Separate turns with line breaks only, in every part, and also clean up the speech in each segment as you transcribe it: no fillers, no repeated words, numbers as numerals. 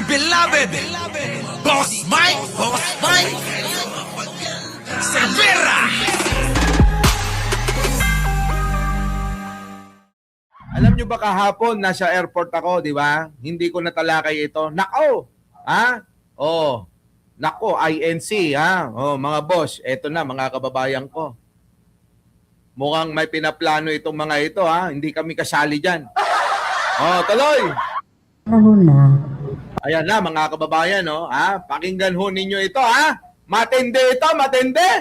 beloved Boss Mike Cervera.
Alam nyo ba kahapon, nasa airport ako, di ba? Hindi ko natalakay ito. Nako! Ha? Oh, nako, INC, ha? Oh, mga boss, eto na, mga kababayan ko. Mukhang may pinaplano itong mga ito, ha? Hindi kami kasali dyan. Oh, tuloy!
Panahon na.
Ayan na, mga kababayan, no? Ha? Pakinggan ho ninyo ito, ha? Matindi ito, matindi!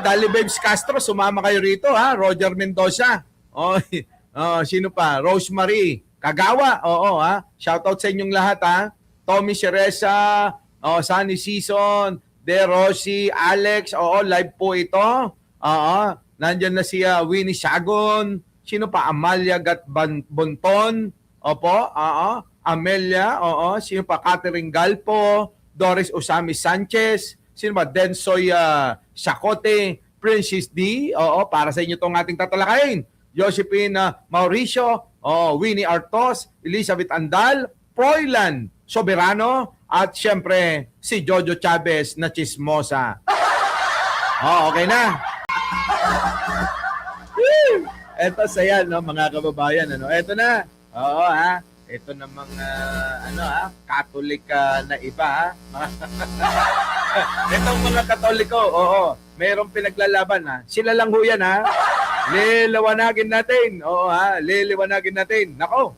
Dali Babes Castro, sumama kayo rito, ha? Roger Mendoza. Sino pa? Rosemary Kagawa. Oo, ha? Shoutout sa inyong lahat, ha? Tommy Sheresa, Sunny Season, De Rossi, Alex. Oo, live po ito. Nandyan na si Winnie Sagon. Sino pa? Amalia Bonton. Opo, Amelia. Oo, sino pa? Catherine Galpo, Doris Usami Sanchez. Sino ba? Densoy Sacote, Princess D. Oo, para sa inyo itong ating tatalakayin. Josephine Mauricio, Winnie Artos, Elizabeth Andal, Froilan Soberano, at syempre si Jojo Chavez na chismosa. Okay na. Eto saya, no, mga kababayan. Ano? Eto na. Oo, ha. Ito namang Catholic na iba, ha. Itong mga Katoliko, mayroong pinaglalaban, ha. Sila lang ho yan, ha. Liliwanagin natin. Oo, ha. Liliwanagin natin. Nako.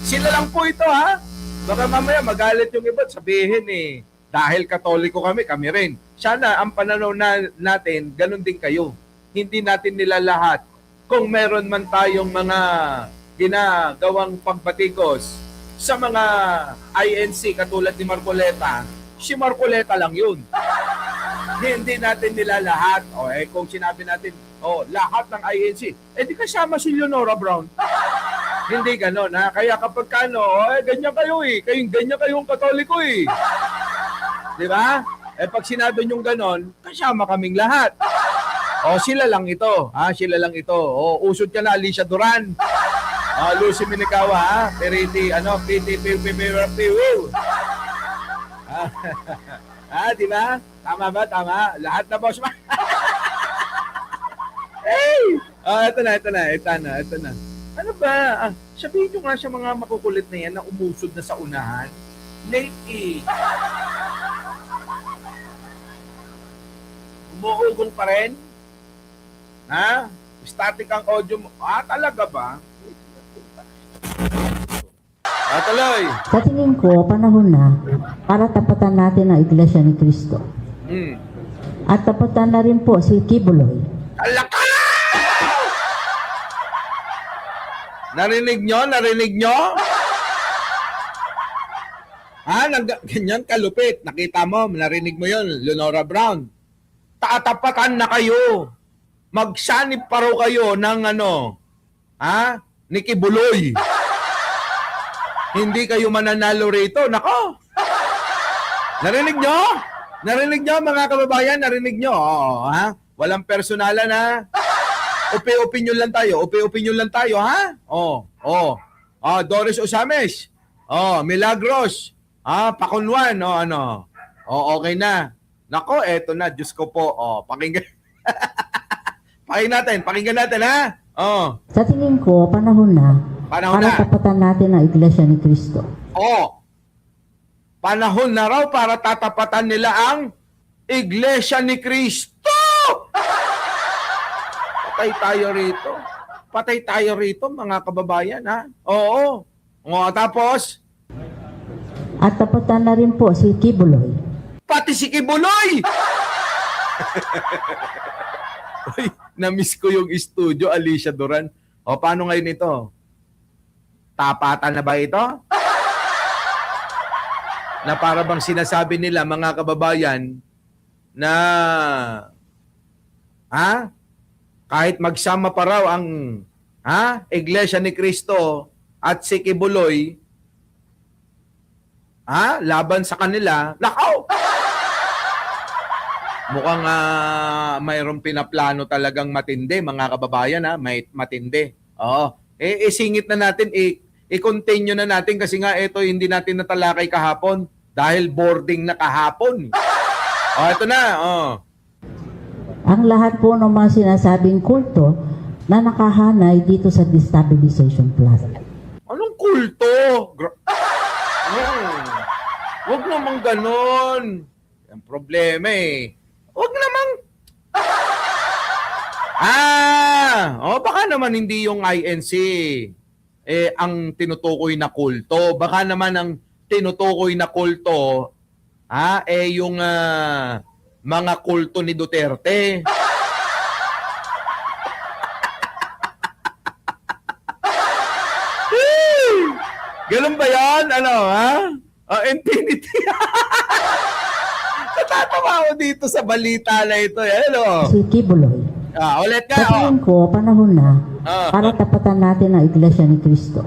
Sila lang po ito, ha. Baka mamaya magalit yung iba, sabihin dahil Katoliko kami rin. Sana ang pananaw natin, ganun din kayo. Hindi natin nila lahat. Kung meron man tayong mga ginagawang pagbatikos sa mga INC katulad ni Marcoleta, si Marcoleta lang yun. Hindi natin nila lahat. Kung sinabi natin, lahat ng INC, di kasama si Leonora Brown. Hindi ganon, ha? Kaya kapag ganyan kayo ganyan kayong Katoliko Di ba? Pag sinabi niyong ganon, kasama kaming lahat. Sila lang ito. Sila lang ito. Usod ka na, Alicia Duran. Lucy Minikawa, ha? Periti, Piti, di ba? Tama ba? Tama. Lahat na, boss. Hey! Ito na. Ano ba? Sabihin nyo nga sa mga makukulit na yan na umusod na sa unahan. Late Umuugong pa rin? Ha? Static ang audio mo. Talaga ba? Tuloy.
Sa tingin ko, panahon na para tapatan natin ang Iglesia ni Cristo. At tapatan na rin po si Kibuloy.
Alaka! Narinig nyo? Ganyan kalupit. Nakita mo, narinig mo yon, Leonora Brown. Tatapatan na kayo. Magsanib pa raw kayo ng ni Kibuloy. Hindi kayo mananalo rito. Nako! Narinig nyo, mga kababayan? Narinig nyo? Walang personalan, ha? Opinion lang tayo, ha? Doris Osames. Milagros. Pakunwan, okay na. Nako, eto na, Diyos ko po. Pakinggan. Pakinggan natin, ha?
Sa tingin ko, panahon na para tapatan natin ang Iglesia ni Cristo.
Panahon na raw para tatapatan nila ang Iglesia ni Cristo! Patay tayo rito, mga kababayan, ha? Oo. Tapos?
At tapatan na rin po si Kibuloy.
Pati si Kibuloy! Uy, na-miss ko yung studio, Alicia Duran. Paano ngayon ito? Tapatan na ba ito? Na para bang sinasabi nila, mga kababayan, na kahit magsama pa raw ang Iglesia ni Cristo at si Kibuloy, laban sa kanila, nakaw! Mukhang mayroong pinaplano talagang matindi, mga kababayan, may matindi. Isingit na natin, i-continue na natin kasi nga ito hindi natin natalakay kahapon dahil boarding na kahapon. Ito na.
Ang lahat po ng mga sinasabing kulto na nakahanay dito sa destabilization plan.
Anong kulto? Huwag namang ganon. Ang problema huwag namang... baka naman hindi yung INC ang tinutukoy na kulto. Baka naman ang tinutukoy na kulto yung mga kulto ni Duterte. Ganun ba yan? Infinity. Natatawa ako dito sa balita na ito.
Si Kibuloy.
Ulit
Sa
ka.
tingin ko, panahon na para tapatan natin ang Iglesia ni Cristo.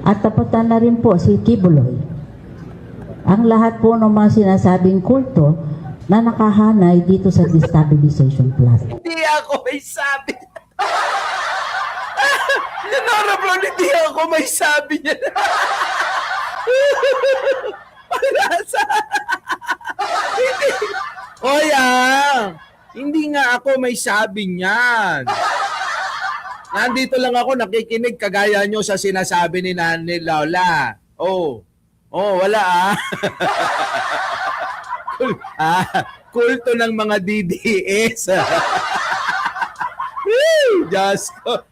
At tapatan na rin po si Kibuloy. Ang lahat po ng mga sinasabing kulto na nakahanay dito sa destabilization plan.
Hindi ako may sabi. Lenora bro, hindi ako may sabi niya. Hindi nga ako may sabi niyan. Nandito lang ako nakikinig kagaya nyo sa sinasabi ni Nani Lola. Wala kulto ng mga DDS. Diyos ko.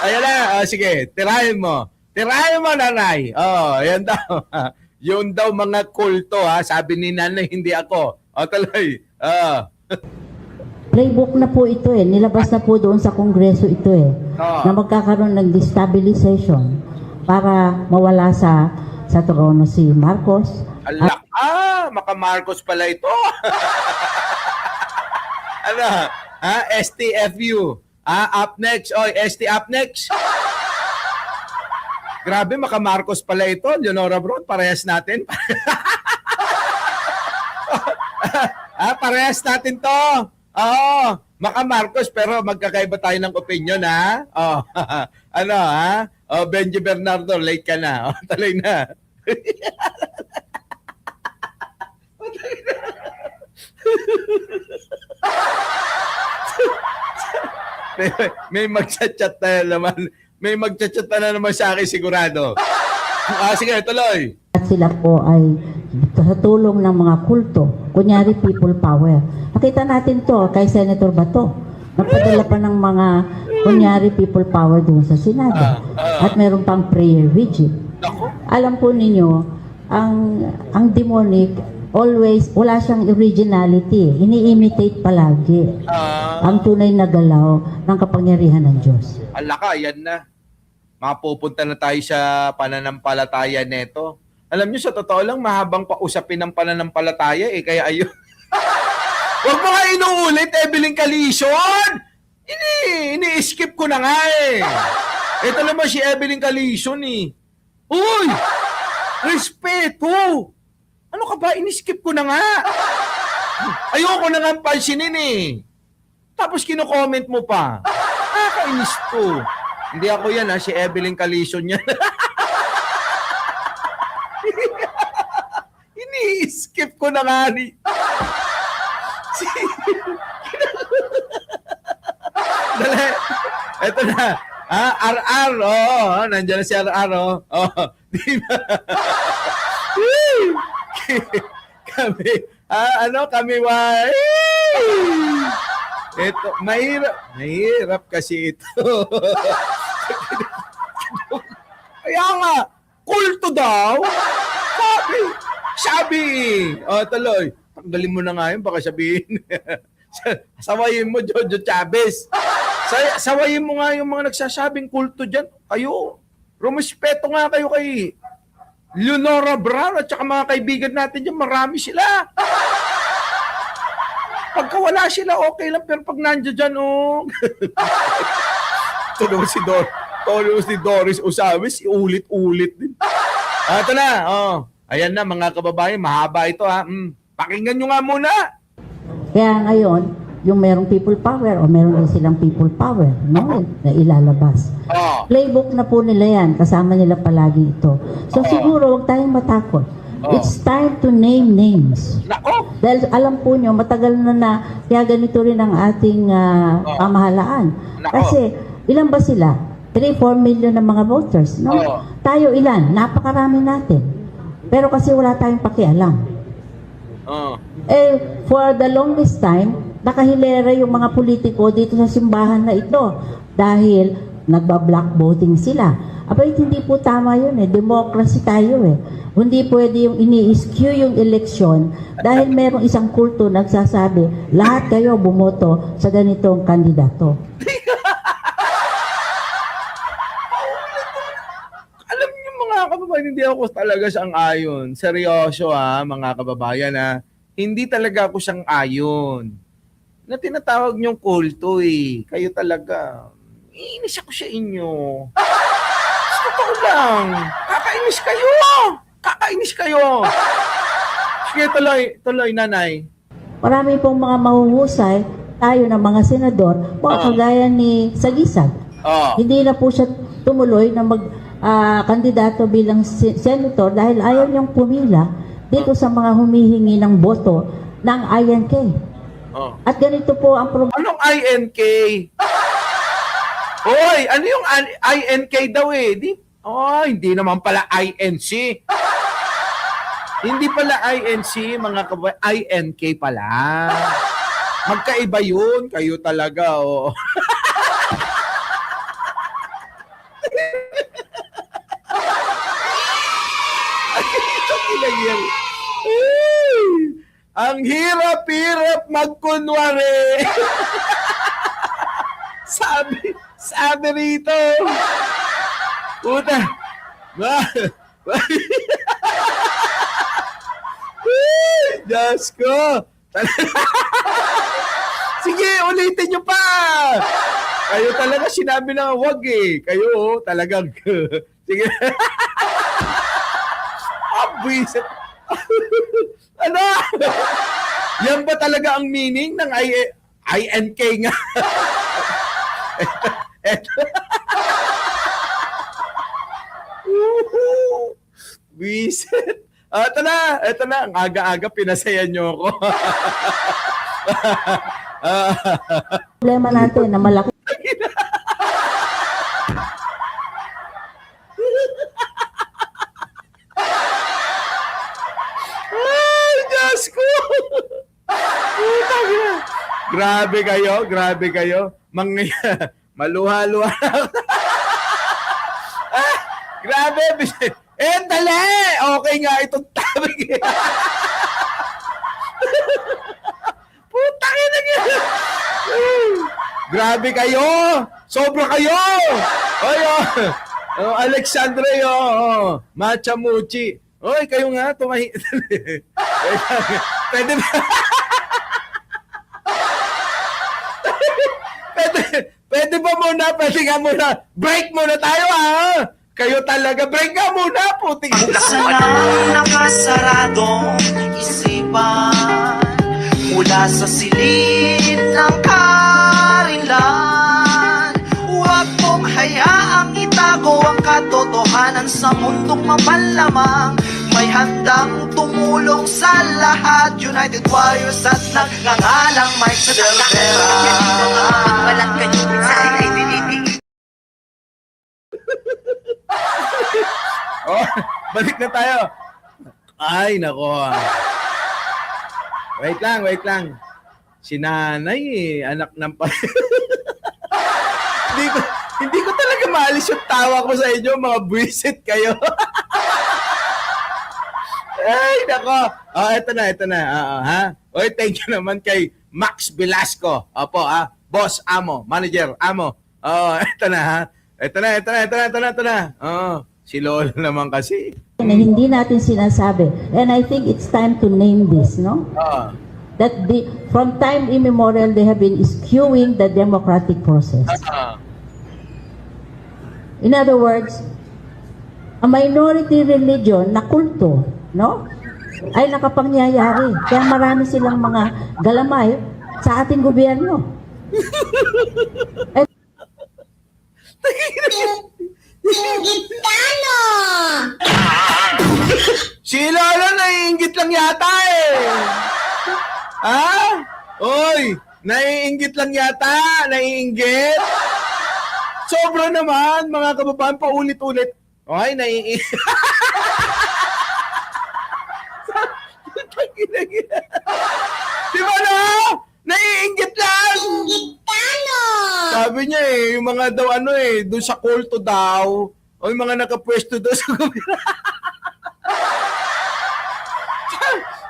Ayan na. Sige, tirahin mo. Tirahin mo, nanay. Ayan daw. Yun daw mga kulto, sabi ni nanay, hindi ako. Tuloy.
Playbook na po ito nilabas na po doon sa Kongreso ito na magkakaroon ng destabilization para mawala sa trono si Marcos.
Alak, maka Marcos pala ito. STFU. Up next. ST up next. Grabe, maka Marcos pala ito. Leonora Bro, parehas natin. Parehas natin to. Maka Marcos pero magkakaiba tayo ng opinion Benji Bernardo, late ka na. Tuloy na. may magchat-chat na naman. May magchat-chat na naman sa akin sigurado. Sige, tuloy.
At sila po ay sa tulong ng mga kulto, kunyari people power. Nakita natin to kay Senator Bato. Nagpadala pa ng mga kunyari people power doon sa Senado. At meron pang prayer vigil. Alam po ninyo, ang demonic always, wala siyang originality. Ini-imitate palagi ang tunay na galaw ng kapangyarihan ng Diyos.
Alaka, yan na. Mapupunta na tayo sa pananampalataya neto. Alam nyo, sa totoo lang, mahabang pausapin ng pananampalataya kaya ayun. Huwag mo nga inuulit, Evelyn Calison! Ini-skip ko na nga Ito naman si Evelyn Calison Uy! Respeto! Ano ka ba? Ini-skip ko na nga. Ayoko na nga pansinin Tapos kino-comment mo pa. Kainis to. Hindi ako yan si Evelyn Calison yan. Ini-skip ko na nga Dali. Ito na. RR. Nandiyan na si RR. Di ba? kami ito, mahirap kasi ito. Kaya nga, kulto daw. Sabi. Tuloy. Tanggalin mo na nga yun, baka sabihin. Sawayin mo, Jojo Chavez. Sawayin mo nga yung mga nagsasabing kulto dyan. Kayo, rumispeto nga kayo kay Leonora Brown at saka mga kaibigan natin dyan, marami sila. Pagka wala sila, okay lang. Pero pag nandiyo dyan, tulong si Doris Usamis, ulit-ulit din. Ito na, ayan na mga kababayan, mahaba ito Pakinggan nyo nga muna.
Kaya ngayon, yung merong people power o meron din silang people power, no? Na ilalabas.
Oh.
Playbook na po nila yan, kasama nila palagi ito. So siguro, huwag tayong matakot. It's time to name names.
Nako.
Dahil alam po nyo, matagal na kaya ganito rin ang ating pamahalaan.
Nako.
Kasi, ilan ba sila? 3-4 million na mga voters, no?
Oo.
Tayo ilan? Napakarami natin. Pero kasi wala tayong pakialam.
Oh.
For the longest time, nakahilera yung mga politiko dito sa simbahan na ito dahil nagba-block voting sila. Abay, hindi po tama yun eh. Democracy tayo eh. Hindi pwede yung ini-skew yung eleksyon dahil merong isang kulto nagsasabi, lahat kayo bumoto sa ganitong kandidato.
Alam niyo mga kababayan, hindi ako talaga sang-ayon. Seryoso mga kababayan hindi talaga ako sang-ayon. Na tinatawag niyong kulto eh. Kayo talaga. Iinis ako sa inyo. Totoo lang. Kakainis kayo. Kakainis kayo. Sige, tuloy, nanay.
Marami pong mga mahuhusay, tayo ng mga senador, mga kagaya ni Sagisag. Hindi na po siya tumuloy na kandidato bilang senator dahil ayaw niyang pumila dito sa mga humihingi ng boto ng INK. At ganito po ang problema.
Anong INK? Hoy, ano yung INK daw eh? Hindi naman pala INC. Hindi pala INC, mga kababayan. INK pala. Magkaiba yun. Kayo talaga, Ang hirap-hirap magkunwari. sabi rito. Puta. Diyos ko. Sige, ulitin nyo pa. Kayo talaga sinabi na wag eh. Kayo talagang. Sige. Abwisit. Ano? Yan ba talaga ang meaning ng INK nga? Bisit. Ito na. Ang aga-aga, pinasaya nyo ako.
Problema natin na malaki.
Ay, Diyos ko! Grabe kayo. Maluha-luha. Grabe. Dali! Okay nga itong topic. Putang ina niya. Grabe kayo. Sobra kayo. Alexandre, Machamuchi. Oy, kayo nga, tumahi. Pwede ba? Pwede ba muna? Pwede nga muna. Break muna tayo, Kayo talaga. Break nga muna, puting.
Buksan ang nakasaradong isipan mula sa silid ng karinlan. Huwag mong hayaang itago ang katotohanan sa mundong mapalamang. May handang tumulong sa lahat, United Warriors at nagngangalang Mike sa Delvera. Walang kanyang sa
Balik na tayo. Ay, nako. Wait lang. Si nanay anak ng hindi ko talaga maalis yung tawa ko sa inyo, mga buwisit kayo. Ay, nako. Ito na. Oy, thank you naman kay Max Velasco. Opo, Boss Amo, Manager Amo. Ito na, Ito na. Si Lola naman kasi.
Na hindi natin sinasabi. And I think it's time to name this, no? That from time immemorial, they have been skewing the democratic process. In other words, a minority religion na kulto, no? Ay nakapangyayari. Kaya marami silang mga galamay sa ating gobyerno. Eh,
Si Lola naiinggit lang yata eh. Ha? Oy, naiinggit lang yata. Naiinggit. Sobra naman, mga kababayan, paulit-ulit. Oy, naiinggit. Di ba na? Naiinggit lang. Sabi niya eh, yung mga daw ano eh, doon sa kulto daw, o yung mga nakapwesto doon sa gobyerno.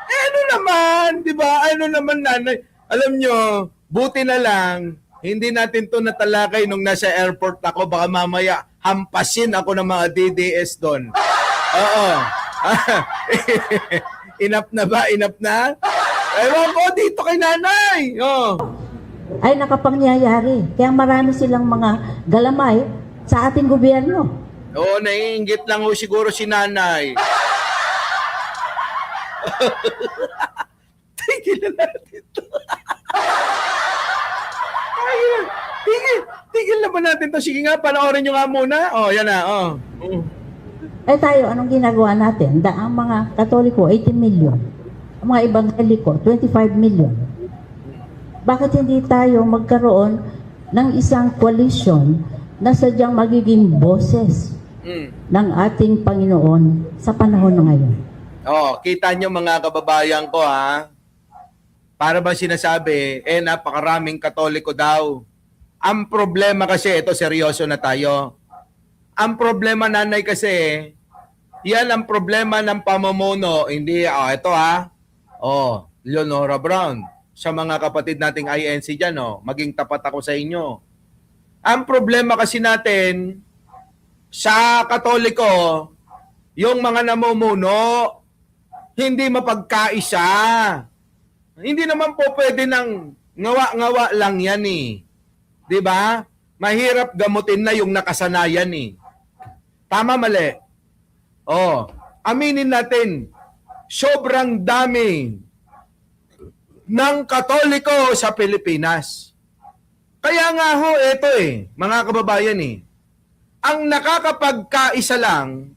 Ano naman, di ba? Ano naman nanay? Alam nyo, buti na lang, hindi natin to natalakay nung nasa airport ako. Baka mamaya hampasin ako ng mga DDS doon. Oo. Enough na ba? Enough na? Ewan ko dito kay nanay. Oh.
ay nakapangyayari. Kaya marami silang mga galamay sa ating gobyerno.
Oo, naiinggit lang ho siguro si nanay. Tigilan natin to. Tigil na ba natin to? Sige nga, panoorin nyo nga muna. Oh, yan na. Oh.
Eh tayo, anong ginagawa natin? Ang mga Katoliko, 18 million. Ang mga Ebangheliko, 25 million. Bakit hindi tayo magkaroon ng isang coalition na sadyang magiging boses ng ating Panginoon sa panahon na ngayon?
Oh, kita nyo mga kababayan ko ha. Para ba sinasabi, napakaraming Katoliko daw. Ang problema kasi, ito seryoso na tayo. Ang problema nanay kasi, yan ang problema ng pamumuno. Hindi, ito ha. Leonora Brown. Sa mga kapatid nating INC dyan, maging tapat ako sa inyo. Ang problema kasi natin, sa Katoliko, yung mga namumuno, hindi mapagkaisa. Hindi naman po pwede ng ngawa-ngawa lang yan eh. 'Di ba? Mahirap gamutin na yung nakasanayan eh. Tama mali? Aminin natin, sobrang dami ng Katoliko sa Pilipinas. Kaya nga ho, ito mga kababayan ang nakakapagkaisa lang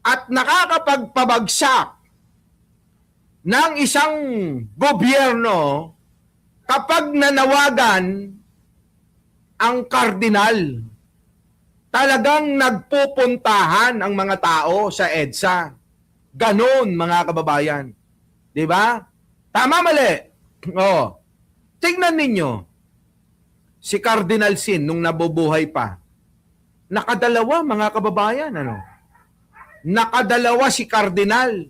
at nakakapagpabagsak ng isang gobyerno kapag nanawagan ang kardinal. Talagang nagpupuntahan ang mga tao sa EDSA. Ganon, mga kababayan. Di ba? Tama mali? Tingnan ninyo. Si Cardinal Sin, nung nabubuhay pa, nakadalawa, mga kababayan. Nakadalawa si Cardinal.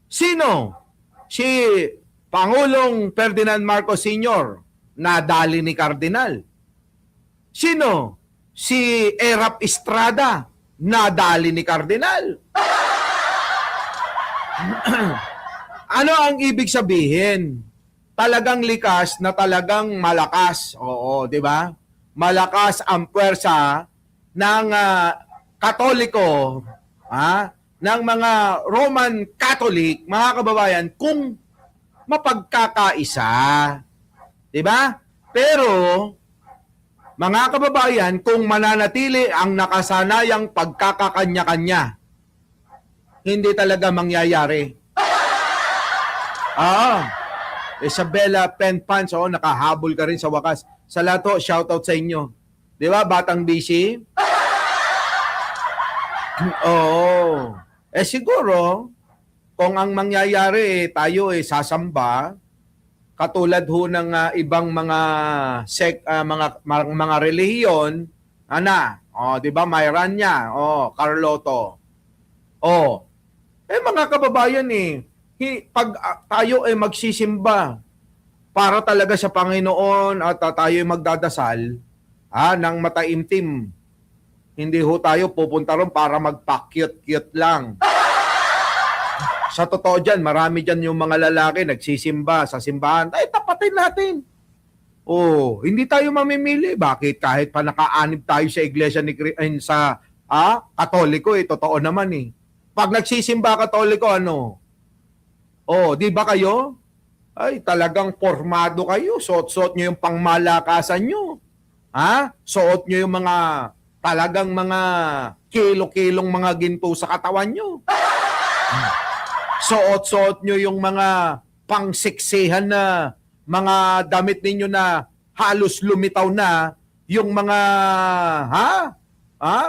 Sino? Si Pangulong Ferdinand Marcos Sr. nadali ni Cardinal. Sino? Si Erap Estrada nadali ni Cardinal. Ano ang ibig sabihin? Talagang likas na talagang malakas. Oo, di ba? Malakas ang puwersa ng Katoliko, ng mga Roman Catholic, mga kababayan, kung mapagkakaisa. Diba? Pero, mga kababayan, kung mananatili ang nakasanayang pagkakakanya-kanya, hindi talaga mangyayari. Isabella Penpans, nakahabol ka rin sa wakas. Sa lato, shoutout sa inyo. Diba, Batang BC? Oo. Siguro, kung ang mangyayari tayo sasamba, katulad ho ng ibang mga mga relihiyon, di ba, Mayranya, Carloto. Mga kababayan pag tayo magsisimba para talaga sa Panginoon at tayo magdadasal ng mataimtim, hindi ho tayo pupunta ron para magpa-cute-cute lang. Sa totoo dyan, marami dyan yung mga lalaki nagsisimba sa simbahan. Tapatin natin. Hindi tayo mamimili. Bakit? Kahit pa nakaanib tayo sa iglesia sa Katoliko, totoo naman Pag nagsisimba Katoliko, di ba kayo? Ay, talagang pormado kayo. Suot-suot nyo yung pangmalakasan nyo. Ha? Suot nyo yung mga talagang mga kilo-kilong mga ginto sa katawan nyo. Suot-suot nyo yung mga pangsiksihan na mga damit ninyo na halos lumitaw na yung mga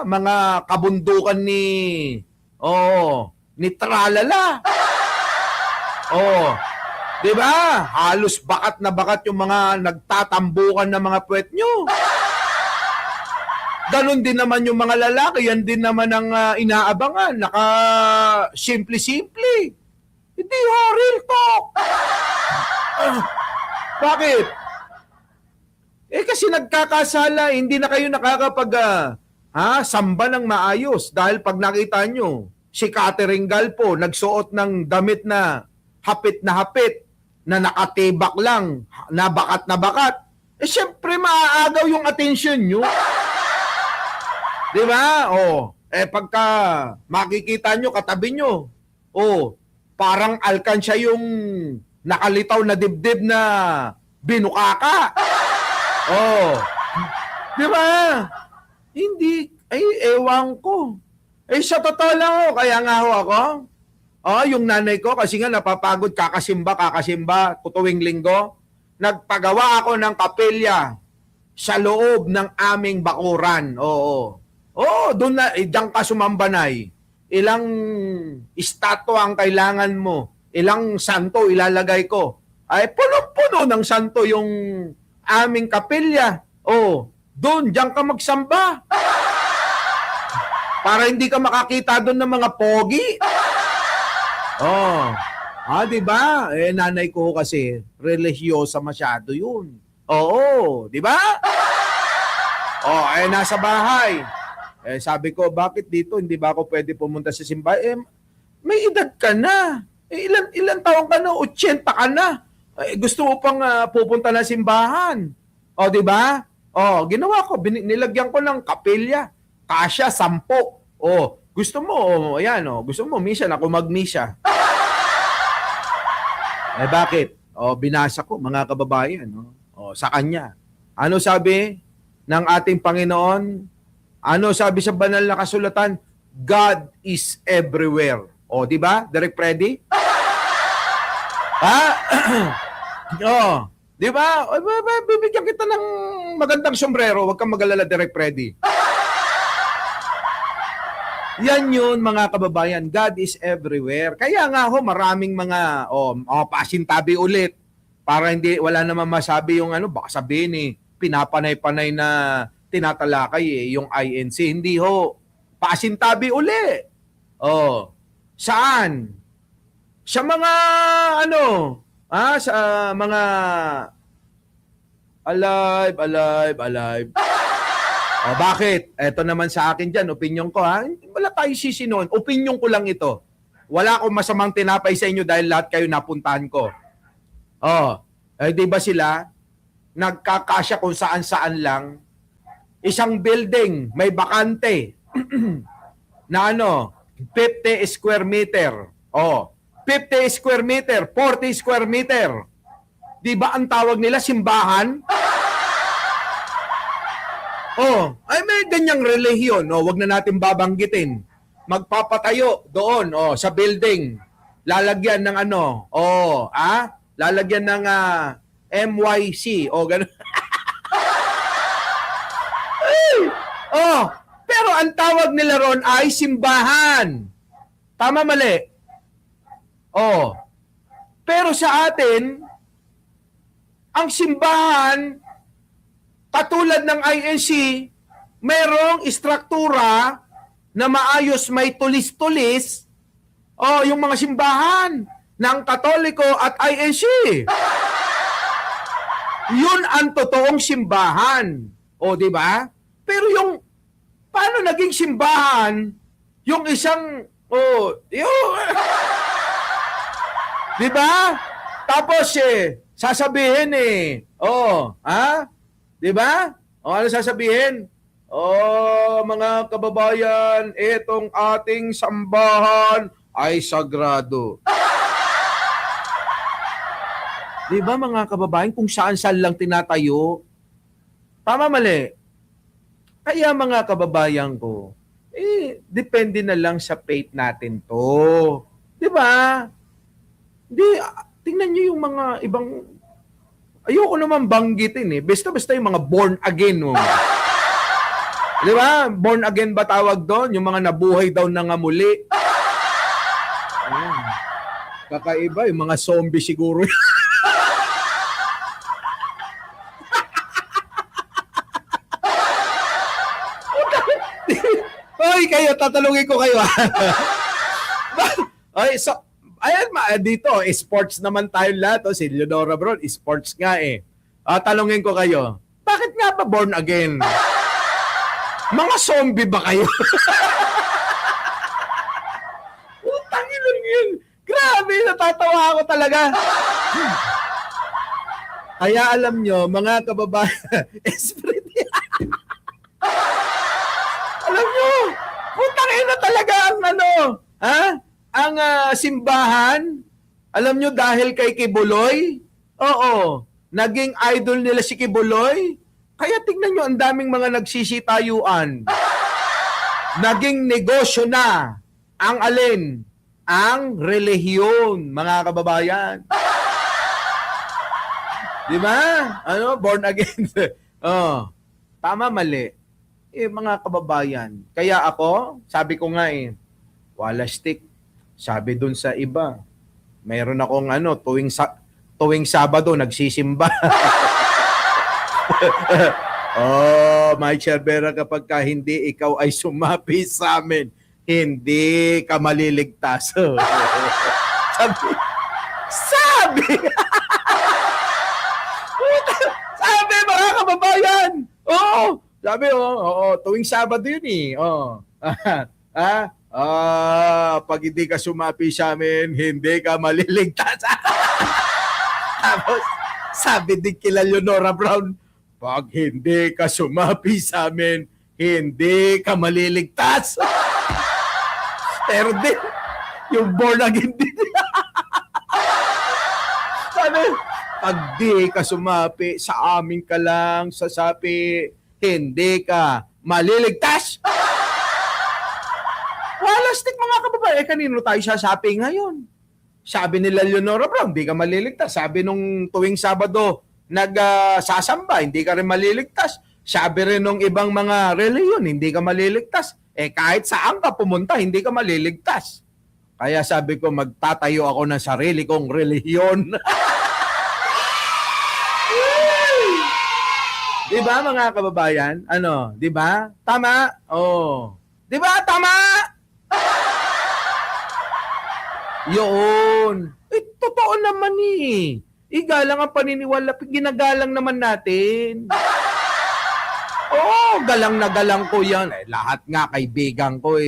mga kabundukan ni Tralala. Oh, 'di ba? Halos bakat na bakat yung mga nagtatambukan na mga puwet nyo. Ganon din naman yung mga lalaki, yan din naman ang inaabangan. Naka simple-simple. Hindi ho, real talk. Bakit? Kasi nagkakasala, hindi na kayo nakakapag samba ng maayos. Dahil pag nakita nyo, si Catherine Galpo nagsuot ng damit na hapit na nakatibak lang, na bakat. Siyempre maaagaw yung attention nyo. Diba? Pagka makikita nyo, katabi nyo, parang alkansya yung nakalitaw na dibdib na binukaka. Diba? Hindi. Ewan ko. Sa totoo lang kaya nga ako. Yung nanay ko, kasi nga napapagod, kakasimba, tuwing linggo, nagpagawa ako ng kapilya sa loob ng aming bakuran. Doon na, diyan ka sumambanay. Ilang estatwa ang kailangan mo. Ilang santo ilalagay ko. Ay, puno-puno ng santo yung aming kapilya. Doon, diyan ka magsamba. Para hindi ka makakita doon ng mga pogi. Diba? Nanay ko kasi, religyosa masyado yun. Diba? Nasa bahay. Sabi ko, bakit dito? Hindi ba ako pwede pumunta sa simbahan? May edad ka na. Ilan taong ka na? 80 ka na. Gusto mo pang pupunta na simbahan. Diba? Ginawa ko. Nilagyan ko ng kapilya. Kasya, 10. Gusto mo, gusto mo, misa na ako magmisa. Bakit? Binasa ko, mga kababayan. Sa kanya. Ano sabi ng ating Panginoon? Ano sabi sa banal na kasulatan? God is everywhere. Di ba? Direct Freddy? Di ba? Bibigyan kita ng magandang sombrero. Huwag kang mag-alala, Direct Freddy. Yan yun, mga kababayan. God is everywhere. Kaya nga maraming mga pasintabi ulit para wala naman masabi yung baka sabihin pinapanay-panay na tinatalakay yung INC. Hindi pasintabi uli. Saan? Sa mga sa mga alive. Bakit? Ito naman sa akin dyan, opinion ko Wala tayo sisinon. Opinion ko lang ito. Wala akong masamang tinapay sa inyo dahil lahat kayo napuntahan ko. Di ba sila? Nagkakasya kung saan-saan lang. Isang building, may bakante. na 50 square meter. 50 square meter, 40 square meter. Di ba ang tawag nila simbahan? May ganyang relihiyon. Wag na natin babanggitin. Magpapatayo doon, sa building. Lalagyan ng lalagyan ng MYC, ganun. Pero ang tawag nila ron ay simbahan. Tama, mali? Pero sa atin, ang simbahan, katulad ng INC, merong istruktura na maayos, may tulis-tulis, yung mga simbahan ng Katoliko at INC. Yun ang totoong simbahan. Di ba? Pero paano naging simbahan yung isang, di ba? Tapos sasabihin di ba? Ano sasabihin? Mga kababayan, itong ating sambahan ay sagrado. Di ba mga kababayan, kung saan-saan lang tinatayo? Tama, mali. Kaya mga kababayan ko, depende na lang sa faith natin to. Di ba? Tingnan nyo yung mga ibang, ayoko naman banggitin basta-basta yung mga born again. Di ba? Born again ba tawag doon? Yung mga nabuhay daw na nga muli. Ayun. Kakaiba, yung mga zombie siguro. Hoy, kayo, tatalungin ko kayo. Ay, so, ayan, dito, sports naman tayo lahat. Si Leonora Bron, sports nga talungin ko kayo, bakit nga ba born again? Mga zombie ba kayo? Utang ilan yun. Grabe, natatawa ako talaga. Kaya alam nyo, mga kababayan, esprit. Alam nyo, utang ina talaga ang ang simbahan. Alam nyo, dahil kay Kibuloy, naging idol nila si Kibuloy. Kaya tingnan nyo, ang daming mga nagsisitayuan. Naging negosyo na ang alin? Ang relihiyon, mga kababayan. Di ba? Born again. Tama, mali. Mga kababayan. Kaya ako, sabi ko nga wala stick. Sabi dun sa iba, mayroon akong tuwing Sabado, nagsisimba. Mike Cervera, kapag ka hindi ikaw ay sumapi sa amin, hindi ka maliligtas. Sabi mga kababayan. Sabi, tuwing Sabado yun pag hindi ka sumapi sa amin, hindi ka maliligtas. Tapos, sabi din kila Leonora Brown, pag hindi ka sumapi sa amin, hindi ka maliligtas. Pero din, yung born again din. Sabi, pag di ka sumapi, sa amin ka lang sasapi, hindi ka maliligtas. Wala stick mga kababayan. Kanino tayo sasapi ngayon? Sabi nila Leonora Brown, hindi ka maliligtas. Sabi nung tuwing Sabado, nagsasamba, hindi ka rin maliligtas. Sabi rin nung ibang mga reliyon, hindi ka maliligtas. Kahit saan ka pumunta, hindi ka maliligtas. Kaya sabi ko, magtatayo ako ng sarili kong relihiyon. Di ba mga kababayan? Di ba? Tama? Di ba? Tama? Yun. Totoo naman igalang ang paniniwala. Ginagalang naman natin. Galang na galang ko yan. Lahat nga kaibigan ko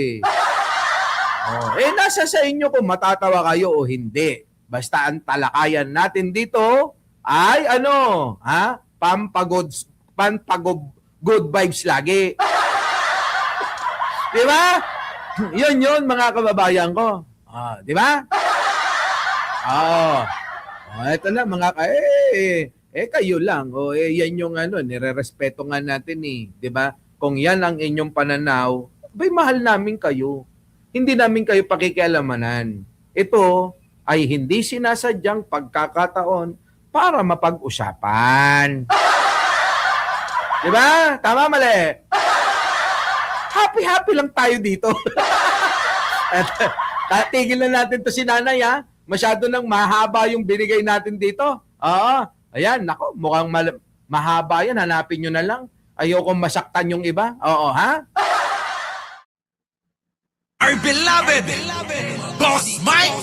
nasa sa inyo kung matatawa kayo o hindi. Basta ang talakayan natin dito ay pampagod good vibes lagi. Di ba? Yun mga kababayan ko. Di ba? Ito na mga kayo lang. Yan yung nirerespeto nga natin di ba? Kung yan ang inyong pananaw, mahal namin kayo. Hindi namin kayo pakikialamanan. Ito ay hindi sinasadyang pagkakataon para mapag-usapan. Di ba? Tama, mali? Happy lang tayo dito. Tigil na natin to si nanay Masyado nang mahaba yung binigay natin dito. Ayan, nako, mukhang mahaba yan. Hanapin nyo na lang. Ayokong masaktan yung iba.
Our beloved Boss Mike.